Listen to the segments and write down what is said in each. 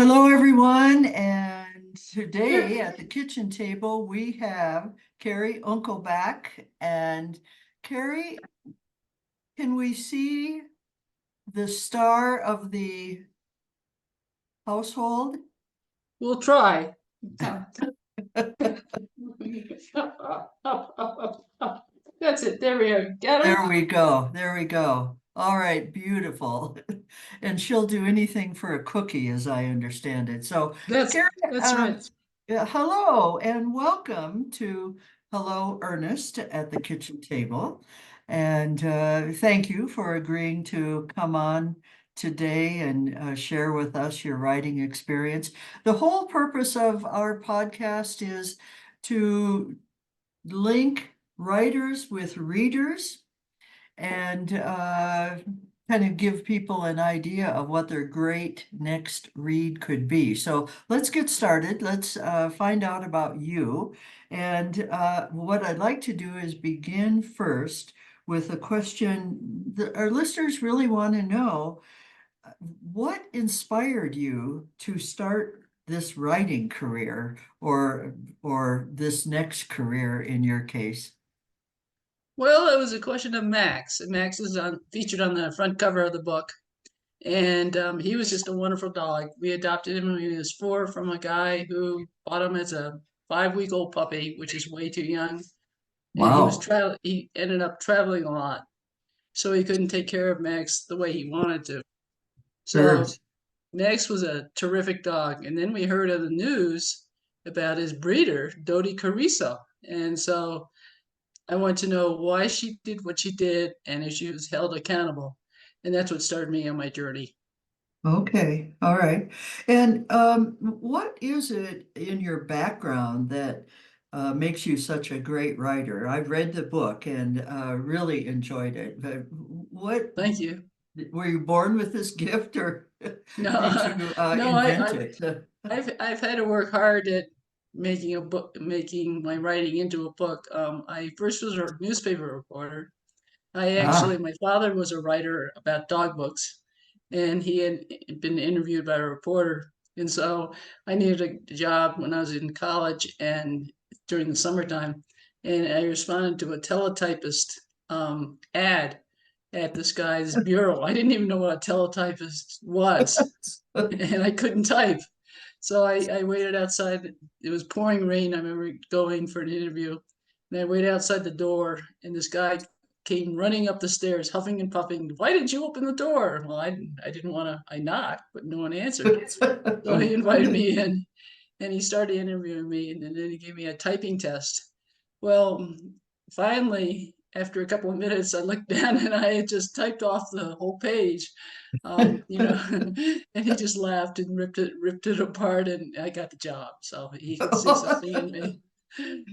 Hello, everyone. And today at the kitchen table, we have Cary Unkelbach. And Cary, can we see the star of the household? We'll try. That's it. There we go. Get There her? we go. There we go. All right, beautiful. And she'll do anything for a cookie, as I understand it. So, That's Cary, that's right. hello and welcome to Hello, Ernest at the kitchen table. And thank you for agreeing to come on today and share with us your writing experience. The whole purpose of our podcast is to link writers with readers and kind of give people an idea of what their great next read could be. So let's get started. Let's find out about you. And what I'd like to do is begin first with a question that our listeners really want to know. What inspired you to start this writing career or this next career in your case? Well, it was a question of Max. And Max is featured on the front cover of the book, and he was just a wonderful dog. We adopted him when he was 4 from a guy who bought him as a 5-week-old puppy, which is way too young. And he was Wow. He ended up traveling a lot, so he couldn't take care of Max the way he wanted to. Sure. So Max was a terrific dog. And then we heard of the news about his breeder, Dodi Carrizo. And so I want to know why she did what she did and if she was held accountable. And that's what started me on my journey. Okay, all right. And what is it in your background that makes you such a great writer? I've read the book and really enjoyed it. But what Thank you. were you born with this gift or did No, you no, invent it? I've had to work hard at making a book, making my writing into a book. I first was a newspaper reporter. Ah, My father was a writer about dog books, and he had been interviewed by a reporter. And so I needed a job when I was in college and during the summertime. And I responded to a teletypist ad at this guy's bureau. I didn't even know what a teletypist was, and I couldn't type. So I waited outside. It was pouring rain. I remember going for an interview, and I waited outside the door, and this guy came running up the stairs, huffing and puffing. Why didn't you open the door? Well, I didn't want to. I knocked, but no one answered. So he invited me in, and he started interviewing me, and then he gave me a typing test. Well, finally, after a couple of minutes, I looked down and I had just typed off the whole page, and he just laughed and ripped it apart, and I got the job. So he could see something in me.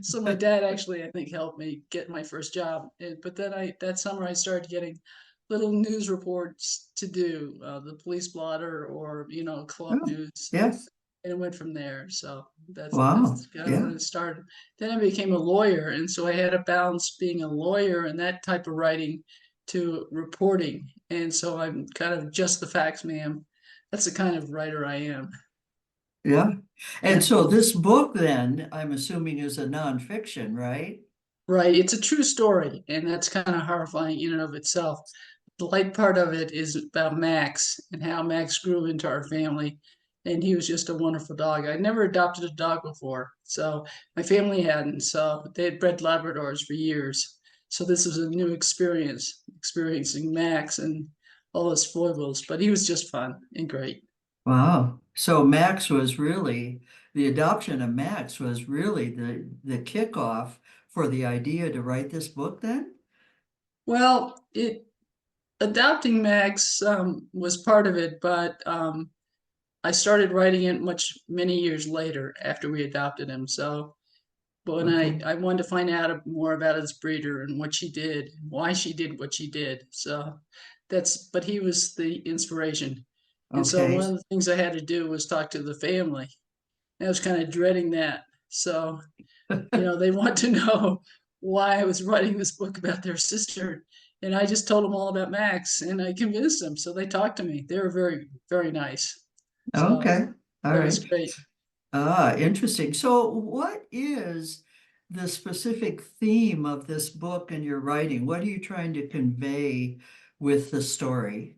So my dad actually, I think, helped me get my first job. But then that summer I started getting little news reports to do, the police blotter or club Oh, news, yes. and it went from there. So Wow. that's kind of Yeah. when it started. Then I became a lawyer, and so I had to balance being a lawyer and that type of writing to reporting. And so I'm kind of just the facts, ma'am. That's the kind of writer I am. Yeah. And so this book then, I'm assuming is a nonfiction, right? Right. It's a true story, and that's kind of horrifying in and of itself. The light part of it is about Max and how Max grew into our family. And he was just a wonderful dog. I never adopted a dog before. So my family hadn't. So they had bred Labradors for years. So this was a new experience, experiencing Max and all his foibles. But he was just fun and great. Wow. So Max was really, the adoption of Max was really the kickoff for the idea to write this book then? Well, it adopting Max was part of it, but I started writing it many years later after we adopted him. So, but when Okay. I wanted to find out more about his breeder and what she did, why she did what she did. So but he was the inspiration. And so Okay. one of the things I had to do was talk to the family. And I was kind of dreading that. So, they want to know why I was writing this book about their sister. And I just told them all about Max and I convinced them. So they talked to me. They were very, very nice. So Okay. All That was right. great. Ah, interesting. So, what is the specific theme of this book and your writing? What are you trying to convey with the story?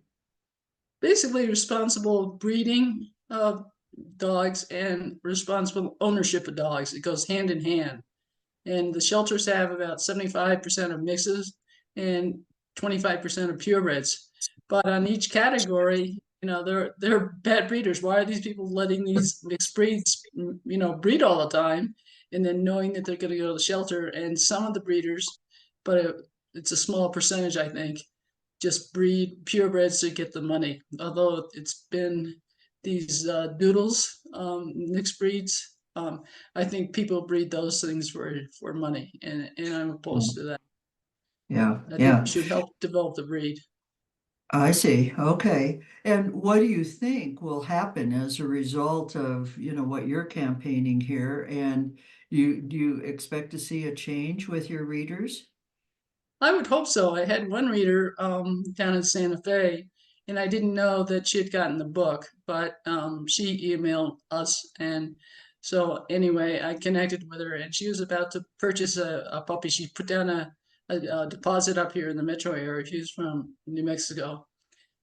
Basically, responsible breeding of dogs and responsible ownership of dogs. It goes hand in hand. And the shelters have about 75% of mixes and 25% of purebreds. But on each category, they're bad breeders. Why are these people letting these mixed breeds, breed all the time, and then knowing that they're going to go to the shelter? And some of the breeders, but it's a small percentage, I think, just breed purebreds to get the money. Although it's been these doodles, mixed breeds. I think people breed those things for money, and I'm opposed to that. Yeah, I think we yeah. should help develop the breed. I see. Okay. And what do you think will happen as a result of, what you're campaigning here? And do you expect to see a change with your readers? I would hope so. I had one reader down in Santa Fe, and I didn't know that she had gotten the book, but she emailed us. And so, anyway, I connected with her, and she was about to purchase a puppy. She put down a deposit up here in the metro area. She's from New Mexico,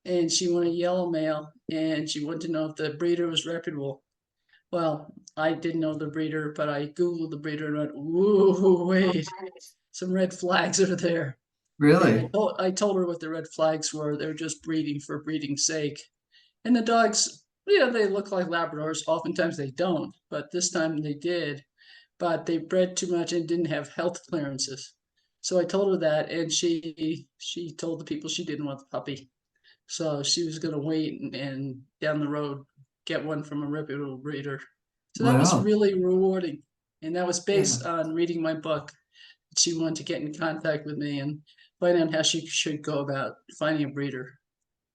and she wanted a yellow male, and she wanted to know if the breeder was reputable. Well, I didn't know the breeder, but I Googled the breeder and went, whoa, wait, some red flags are there. And Really? I told her what the red flags were. They're just breeding for breeding's sake. And the dogs, yeah, they look like Labradors. Oftentimes they don't, but this time they did. But they bred too much and didn't have health clearances. So I told her that, and she told the people she didn't want the puppy. So she was going to wait and down the road get one from a reputable breeder. So that was Wow. really rewarding. And that was Yeah. based on reading my book. She wanted to get in contact with me and find out how she should go about finding a breeder.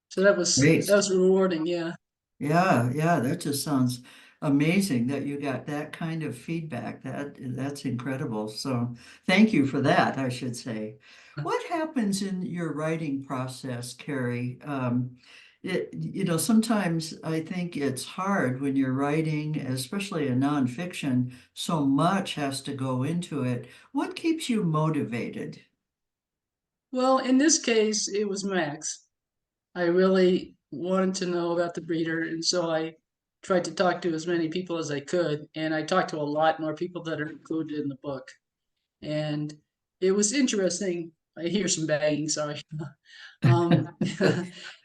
So that Great. was rewarding, yeah. Yeah, yeah, that just sounds amazing that you got that kind of feedback. That's incredible. So thank you for that, I should say. What happens in your writing process, Carrie? Sometimes I think it's hard when you're writing, especially a nonfiction, so much has to go into it. What keeps you motivated? Well, in this case, it was Max. I really wanted to know about the breeder, and so I tried to talk to as many people as I could, and I talked to a lot more people that are included in the book. And it was interesting. I hear some banging, sorry. Um,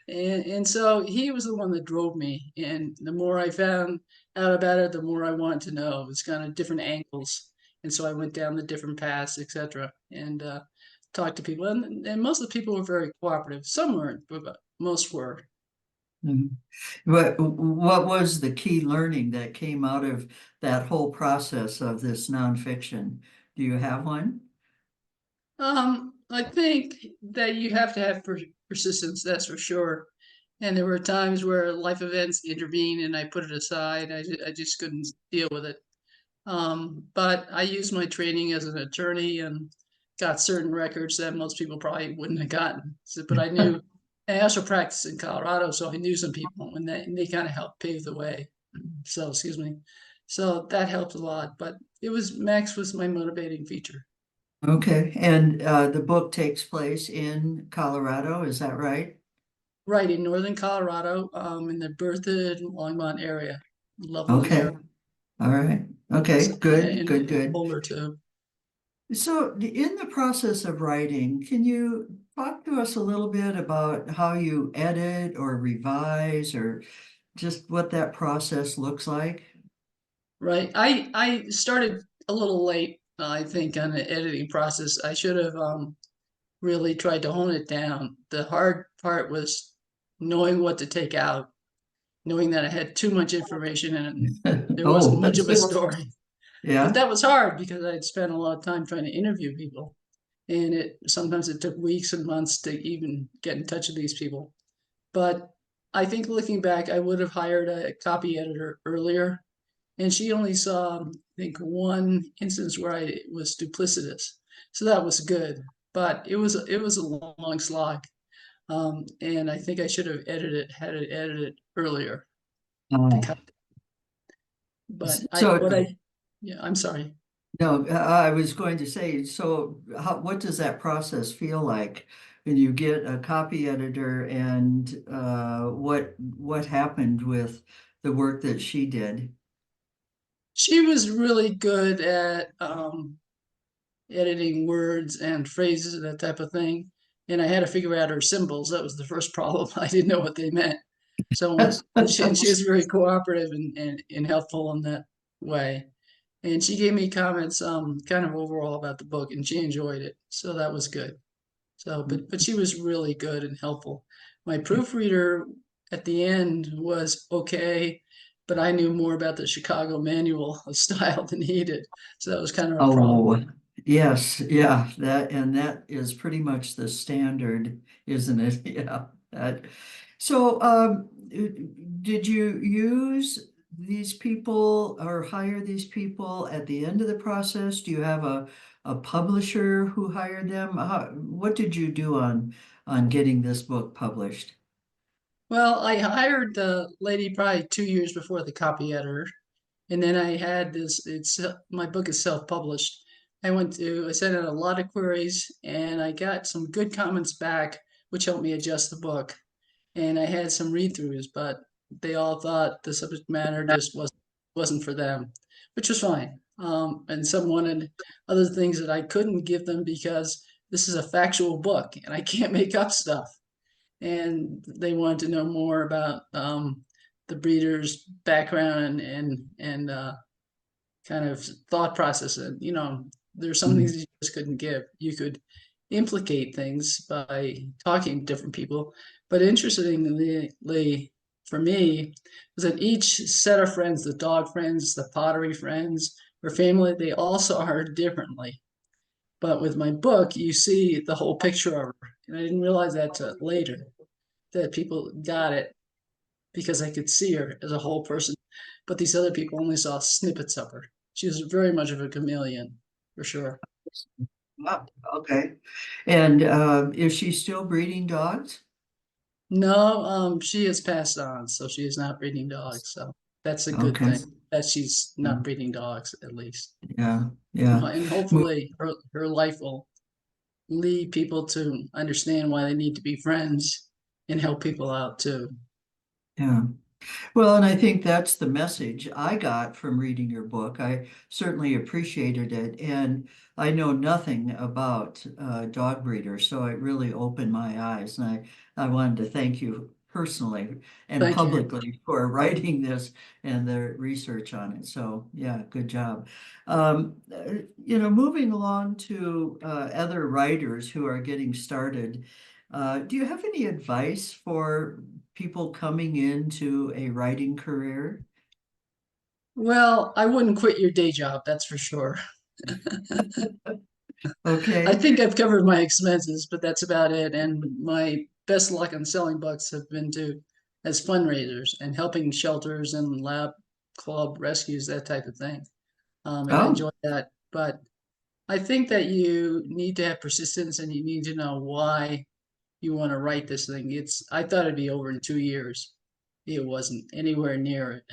and so he was the one that drove me. And the more I found out about it, the more I wanted to know. It was kind of different angles. And so I went down the different paths, etc., and talked to people. And most of the people were very cooperative. Some weren't, but most were. Mhm. What was the key learning that came out of that whole process of this nonfiction? Do you have one? I think that you have to have persistence, that's for sure. And there were times where life events intervened and I put it aside. I just couldn't deal with it. But I used my training as an attorney and got certain records that most people probably wouldn't have gotten. So, but I knew, I also practiced in Colorado, so I knew some people and they kind of helped pave the way. So, excuse me. So that helped a lot. But Max was my motivating feature. Okay, and the book takes place in Colorado, is that right? Right, in northern Colorado, in the Berthoud and Longmont area. Lovely Okay, area. all right. Okay, good, And good, good. Boulder too. So, in the process of writing, can you talk to us a little bit about how you edit or revise or just what that process looks like? Right. I started a little late, I think, on the editing process. I should have really tried to hone it down. The hard part was knowing what to take out, knowing that I had too much information and there wasn't Oh, much of a story. But yeah. that was hard because I'd spent a lot of time trying to interview people. And it sometimes it took weeks and months to even get in touch with these people. But I think looking back, I would have hired a copy editor earlier. And she only saw, I think, one instance where I was duplicitous. So that was good. But it was a long slog. And I think I should have had it edited earlier to Oh, cut. But So, yeah, I'm sorry. no, I was going to say, so what does that process feel like when you get a copy editor and what happened with the work that she did? She was really good at editing words and phrases and that type of thing. And I had to figure out her symbols. That was the first problem. I didn't know what they meant. So, and she was very cooperative and helpful in that way. And she gave me comments, kind of overall about the book, and she enjoyed it. So that was good. So, but she was really good and helpful. My proofreader at the end was okay, but I knew more about the Chicago manual of style than he did. So that was kind of a problem. Oh, yes, yeah, that is pretty much the standard, isn't it? Yeah. So, did you use these people or hire these people at the end of the process? Do you have a publisher who hired them? What did you do on getting this book published? Well, I hired the lady probably 2 years before the copy editor, and then I had this. It's my book is self-published. I sent out a lot of queries, and I got some good comments back, which helped me adjust the book. And I had some read-throughs, but they all thought the subject matter just wasn't for them, which was fine. And some wanted other things that I couldn't give them because this is a factual book and I can't make up stuff. And they wanted to know more about the breeder's background and kind of thought process. And there's some things you just couldn't give. You could implicate things by talking to different people, but interestingly for me was that each set of friends, the dog friends, the pottery friends, or family, they all saw her differently. But with my book, you see the whole picture of her, and I didn't realize that till later that people got it because I could see her as a whole person, but these other people only saw snippets of her. She was very much of a chameleon, for sure. Wow, okay. And is she still breeding dogs? No, she has passed on, so she is not breeding dogs. So that's a good Okay. thing that she's not breeding dogs, at least. Yeah, yeah. And Mo- hopefully her life will lead people to understand why they need to be friends and help people out too. Yeah. Well, and I think that's the message I got from reading your book. I certainly appreciated it. And I know nothing about dog breeders, so it really opened my eyes. And I wanted to thank you personally and Thank you. publicly for writing this and the research on it. So, yeah, good job. Moving along to other writers who are getting started, do you have any advice for people coming into a writing career? Well, I wouldn't quit your day job, that's for sure. I Okay. think I've covered my expenses, but that's about it. And my best luck on selling books have been to as fundraisers and helping shelters and lab club rescues, that type of thing. And I Oh, enjoy that. But I think that you need to have persistence and you need to know why you want to write this thing. I thought it'd be over in 2 years. It wasn't anywhere near it.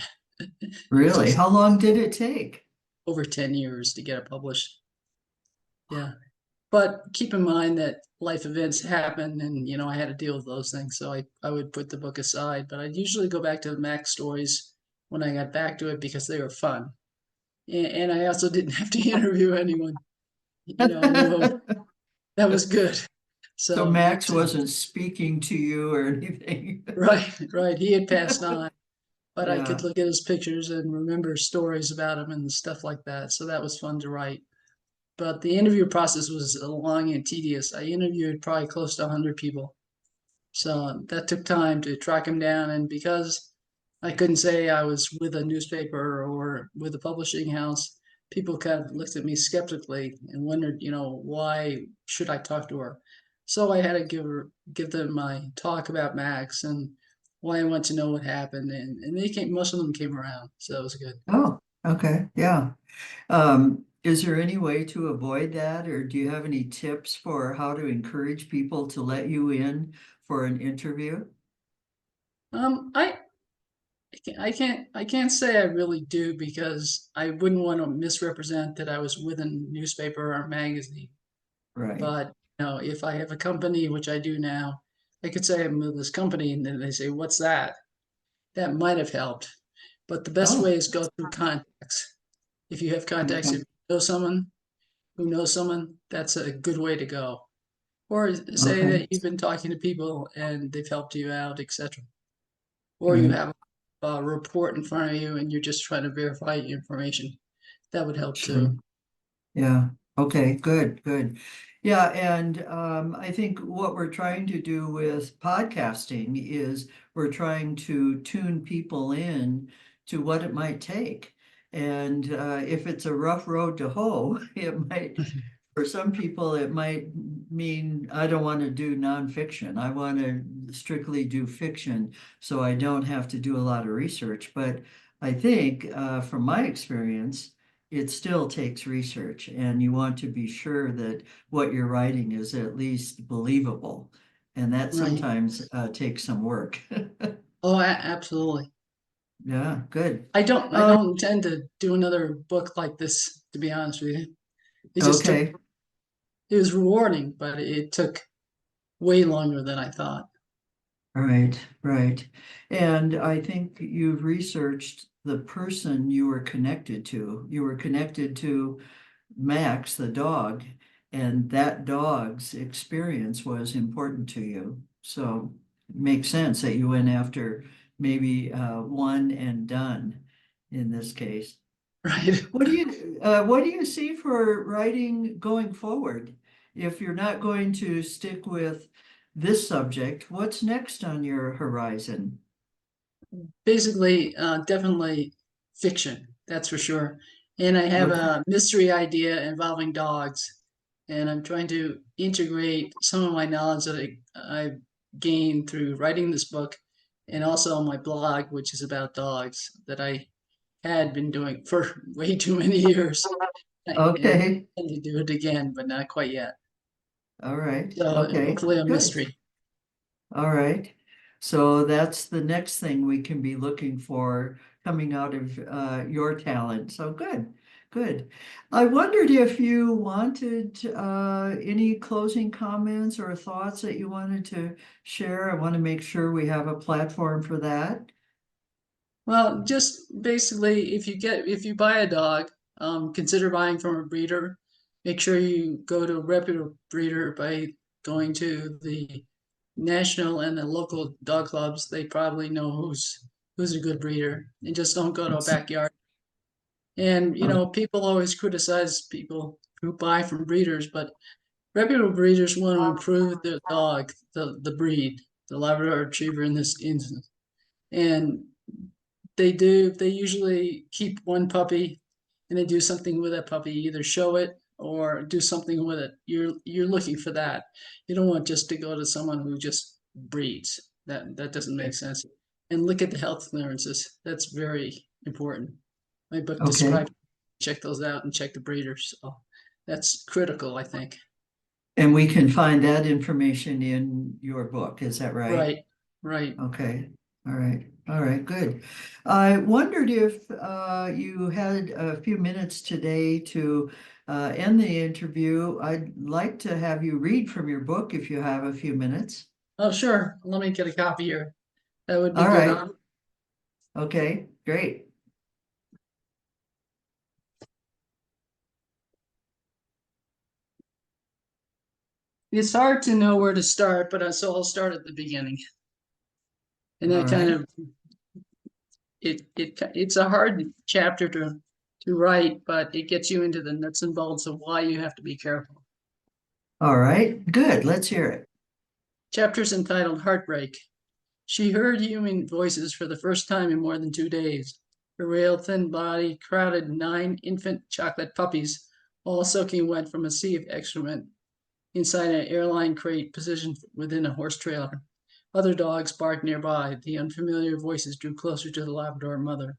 It took really? How long did it take? over 10 years to get it published. Yeah. But keep in mind that life events happen and, I had to deal with those things. So I would put the book aside, but I'd usually go back to the Mac stories when I got back to it because they were fun. And I also didn't have to interview anyone. I knew that was good. So So Max wasn't speaking to you or anything. right, right. He had passed on, but I could Yeah. look at his pictures and remember stories about him and stuff like that. So that was fun to write. But the interview process was long and tedious. I interviewed probably close to 100 people. So that took time to track him down. And because I couldn't say I was with a newspaper or with a publishing house, people kind of looked at me skeptically and wondered, why should I talk to her? So I had to give them my talk about Max and why I want to know what happened. And most of them came around. So that was good. Oh, okay. Yeah. Is there any way to avoid that, or do you have any tips for how to encourage people to let you in for an interview? I I can't say I really do because I wouldn't want to misrepresent that I was with a newspaper or a magazine. Right. But if I have a company, which I do now, I could say I'm with this company, and then they say, "What's that?" That might have helped. But the best way Oh, is go through contacts. If you have contacts, if okay. you know someone who knows someone, that's a good way to go. Or say Okay. that you've been talking to people and they've helped you out, etc. Or you Right. have a report in front of you and you're just trying to verify your information. That would help Sure. too. Yeah. Okay. Good. Good. Yeah. And I think what we're trying to do with podcasting is we're trying to tune people in to what it might take. And if it's a rough road to hoe, it might, for some people, it might mean I don't want to do nonfiction. I want to strictly do fiction, so I don't have to do a lot of research. But I think, from my experience, it still takes research, and you want to be sure that what you're writing is at least believable. And that Right. sometimes takes some work. Oh, absolutely. Yeah, good. I Uh, don't intend to do another book like this, to be honest with you. It just took, okay. it was rewarding, but it took way longer than I thought. Right, right. And I think you've researched the person you were connected to. You were connected to Max, the dog, and that dog's experience was important to you. So it makes sense that you went after maybe one and done in this case. Right. What do you see for writing going forward? If you're not going to stick with this subject, what's next on your horizon? Basically, definitely fiction, that's for sure. And I have Okay. a mystery idea involving dogs, and I'm trying to integrate some of my knowledge that I've gained through writing this book and also on my blog, which is about dogs that I had been doing for way too many years. And Okay. I intend to do it again, but not quite yet. All right. So Okay. hopefully a Good. mystery. All right. So that's the next thing we can be looking for coming out of your talent. So good, good. I wondered if you wanted any closing comments or thoughts that you wanted to share. I want to make sure we have a platform for that. Well, just basically, if you buy a dog, consider buying from a breeder. Make sure you go to a reputable breeder by going to the national and the local dog clubs. They probably know who's a good breeder, and just don't go to a backyard. And Oh, people always criticize people who buy from breeders, but reputable breeders want to improve their dog, the breed, the Labrador Retriever in this instance, and they do. They usually keep one puppy and they do something with that puppy, either show it or do something with it. You're looking for that. You don't want just to go to someone who just breeds. That doesn't make sense. And look at the health clearances. That's very important. My book okay. describes check those out and check the breeders. So that's critical, I think. And we can find that information in your book. Is that right? Right, right. Okay, all right, all right, good. I wondered if you had a few minutes today to end the interview. I'd like to have you read from your book if you have a few minutes. Oh, sure. Let me get a copy here. That would be All good. right, okay, great. It's hard to know where to start, but so I'll start at the beginning. And All that kind right, of it's a hard chapter to write, but it gets you into the nuts and bolts of why you have to be careful. all right, good. Let's hear it. Chapter's entitled Heartbreak. She heard human voices for the first time in more than 2 days. Her rail thin body crowded 9 infant chocolate puppies, all soaking wet from a sea of excrement inside an airline crate positioned within a horse trailer. Other dogs barked nearby. The unfamiliar voices drew closer to the Labrador mother.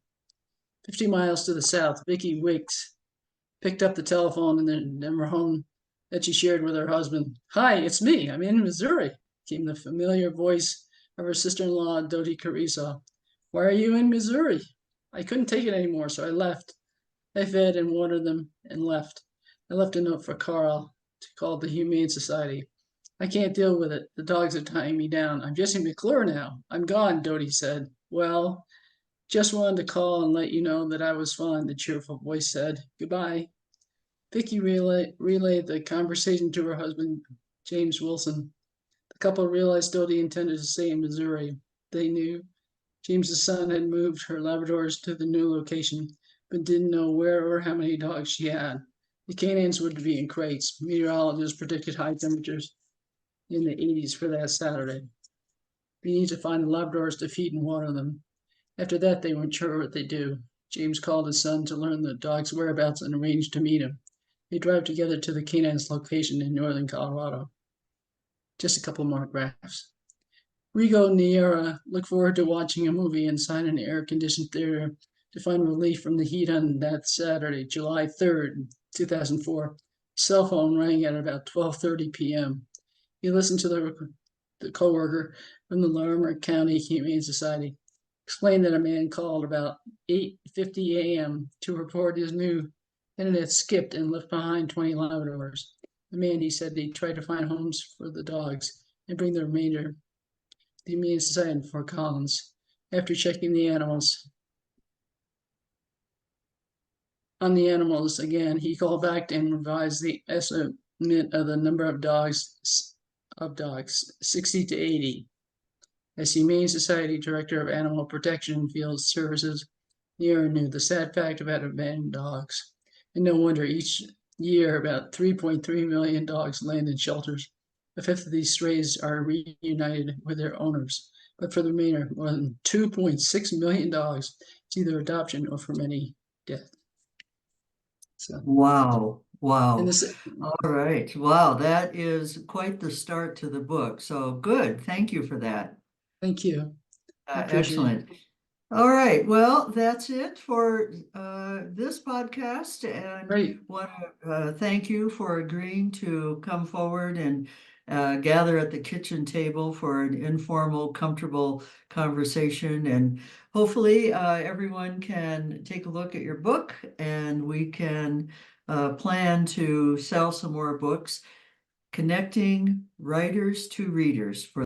50 miles to the south, Vicky Wicks picked up the telephone in the number home that she shared with her husband. "Hi, it's me. I'm in Missouri," came the familiar voice of her sister-in-law, Dodie Carrizo. Why are you in Missouri? I couldn't take it anymore, so I left. I fed and watered them and left. I left a note for Carl to call the Humane Society. I can't deal with it. The dogs are tying me down. I'm Jesse McClure now. I'm gone, Dodie said. Well, just wanted to call and let you know that I was fine, the cheerful voice said. Goodbye. Vicky relayed the conversation to her husband, James Wilson. The couple realized Dodie intended to stay in Missouri. They knew James's son had moved her Labradors to the new location, but didn't know where or how many dogs she had. The canines would be in crates. Meteorologists predicted high temperatures in the 80s for that Saturday. They need to find the Labradors to feed and water them. After that, they weren't sure what they'd do. James called his son to learn the dog's whereabouts and arranged to meet him. They drive together to the canines location in northern Colorado. Just a couple more graphs. Rigo Niera looked forward to watching a movie inside an air-conditioned theater to find relief from the heat on that Saturday, July 3rd, 2004. Cell phone rang at about 12:30 p.m. He listened to the coworker from the Larimer County Humane Society explain that a man called about 8:50 a.m. to report his new internet skipped and left behind 20 Labradors. The man, he said, he tried to find homes for the dogs and bring the remainder to the Humane Society in Fort Collins. After checking the animals, again, he called back and revised the estimate of the number of dogs, 60 to 80. As Humane Society Director of Animal Protection and Field Services, Niera knew the sad fact about abandoned dogs. And no wonder each year about 3.3 million dogs land in shelters. A fifth of these strays are reunited with their owners. But for the remainder, more than 2.6 million dogs, it's either adoption or from any death. So, Wow. and Wow. this, All right. Wow. That is quite the start to the book. So good. Thank you for that. thank you. I appreciate it. Excellent. All right. Well, that's it for this podcast. And Great. want to thank you for agreeing to come forward and gather at the kitchen table for an informal, comfortable conversation. And hopefully everyone can take a look at your book and we can plan to sell some more books, connecting writers to readers for